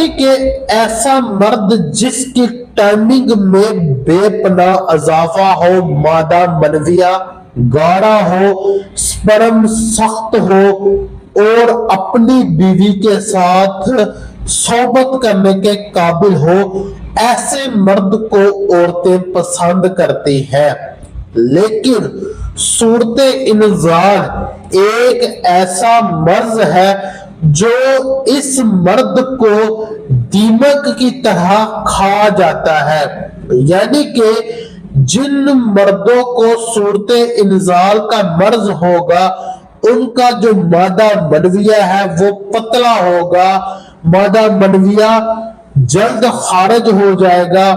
یعنی کہ ایسا مرد جس کی ٹائمنگ میں بے پناہ اضافہ ہو، مادہ منویہ گاڑا ہو، سپرم سخت ہو اور اپنی بیوی کے ساتھ صحبت کرنے کے قابل ہو، ایسے مرد کو عورتیں پسند کرتی ہیں۔ لیکن صورت انزال ایک ایسا مرض ہے جو اس مرد کو دیمک کی طرح کھا جاتا ہے، یعنی کہ جن مردوں کو صورت انزال کا مرض ہوگا ان کا جو مادہ منویہ ہے وہ پتلا ہوگا، مادہ منویہ جلد خارج ہو جائے گا،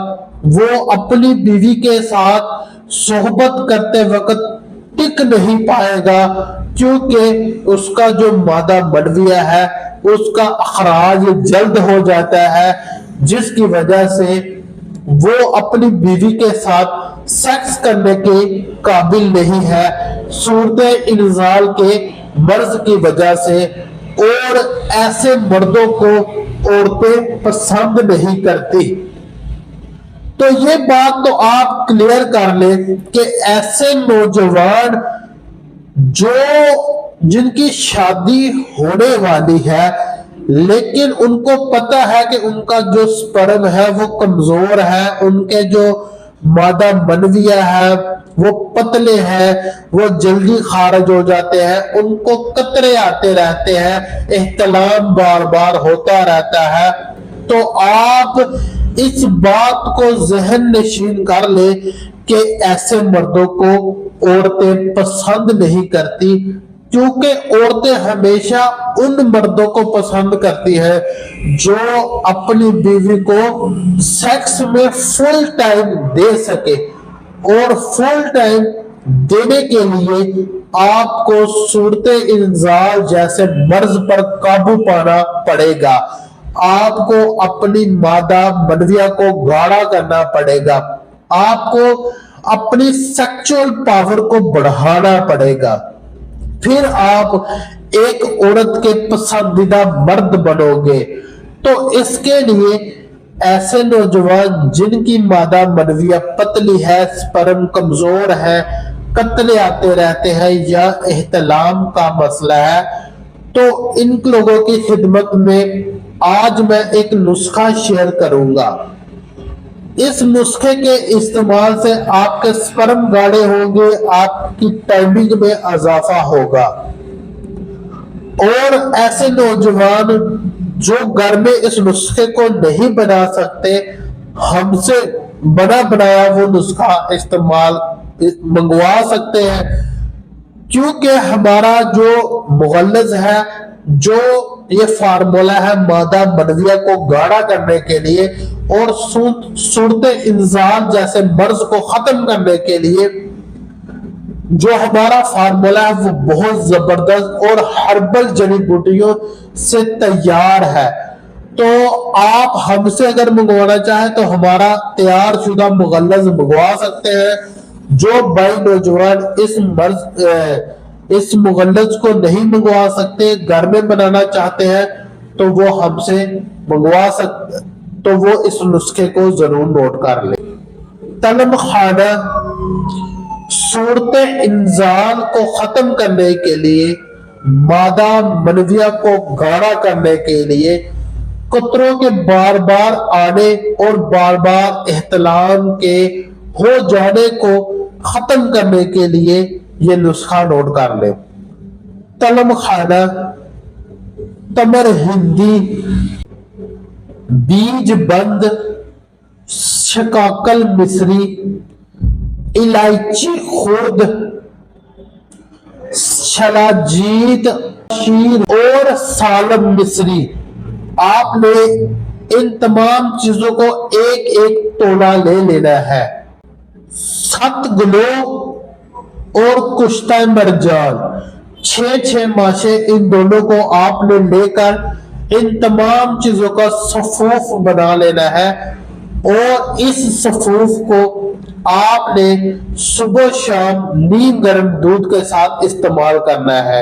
وہ اپنی بیوی کے ساتھ صحبت کرتے وقت ٹک نہیں پائے گا، کیونکہ اس کا جو مادہ منویہ ہے اس کا اخراج جلد ہو جاتا ہے، جس کی وجہ سے وہ اپنی بیوی کے ساتھ سیکس کرنے کے قابل نہیں ہے صورت انزال کے مرض کی وجہ سے، اور ایسے مردوں کو عورتیں پسند نہیں کرتی۔ تو یہ بات تو آپ کلیئر کر لیں کہ ایسے نوجوان جن کی شادی ہونے والی ہے لیکن ان کو پتہ ہے کہ ان کا جو سپرم ہے وہ کمزور ہے، ان کے جو مادہ منویہ ہے وہ پتلے ہیں، وہ جلدی خارج ہو جاتے ہیں، ان کو قطرے آتے رہتے ہیں، احتلام بار بار ہوتا رہتا ہے، تو آپ اس بات کو ذہن نشین کر لیں کہ ایسے مردوں کو عورتیں پسند نہیں کرتی، کیونکہ عورتیں ہمیشہ ان مردوں کو پسند کرتی ہیں جو اپنی بیوی کو سیکس میں فل ٹائم دے سکے، اور فل ٹائم دینے کے لیے آپ کو صورت انزال جیسے مرض پر قابو پانا پڑے گا، آپ کو اپنی مادہ منویہ کو گاڑا کرنا پڑے گا، آپ کو اپنی سیکچول پاور کو بڑھانا پڑے گا، پھر آپ ایک عورت کے پسندیدہ مرد بنو گے۔ تو اس کے لیے ایسے نوجوان جن کی مادہ منویہ پتلی ہے، سپرم کمزور ہے، قطرے آتے رہتے ہیں یا احتلام کا مسئلہ ہے، تو ان لوگوں کی خدمت میں آج میں ایک نسخہ شیئر کروں گا۔ اس نسخے کے استعمال سے آپ کے سپرم گاڑے ہوں گے، آپ کی ٹائمنگ میں اضافہ ہوگا، اور ایسے نوجوان جو گھر میں اس نسخے کو نہیں بنا سکتے، ہم سے بنا بنایا وہ نسخہ استعمال منگوا سکتے ہیں، کیونکہ ہمارا جو مغلظ ہے، جو یہ فارمولا ہے مادہ منویہ کو گاڑا کرنے کے لیے اور صورت انزال جیسے مرض کو ختم کرنے کے لیے، جو ہمارا فارمولا ہے وہ بہت زبردست اور ہربل جڑی بوٹیوں سے تیار ہے۔ تو آپ ہم سے اگر منگوانا چاہیں تو ہمارا تیار شدہ مغلظ منگوا سکتے ہیں۔ جو بھائی نوجوان اس مغلظ کو نہیں منگوا سکتے، گھر میں بنانا چاہتے ہیں، تو وہ ہم سے منگوا سکتے، تو وہ اس نسخے کو ضرور نوٹ کر لیں۔ طلب خانہ صورت انزال کو ختم کرنے کے لیے، مادہ منویہ کو گاڑا کرنے کے لیے، قطروں کے بار بار آنے اور بار بار احتلام کے ہو جانے کو ختم کرنے کے لیے یہ نسخہ نوٹ کر لیں۔ طلب خانہ، تمر ہندی، بیج بند، شکاکل مصری، الائچی خرد، شلاجیت شیر اور سالم مصری۔ آپ نے ان تمام چیزوں کو ایک ایک تولہ لے لینا ہے۔ 7 گلو اور کشتہ مرجان، 6 ماشے، ان دونوں کو آپ نے لے کر ان تمام چیزوں کا صفوف بنا لینا ہے، اور اس صفوف کو آپ نے صبح شام نیم گرم دودھ کے ساتھ استعمال کرنا ہے۔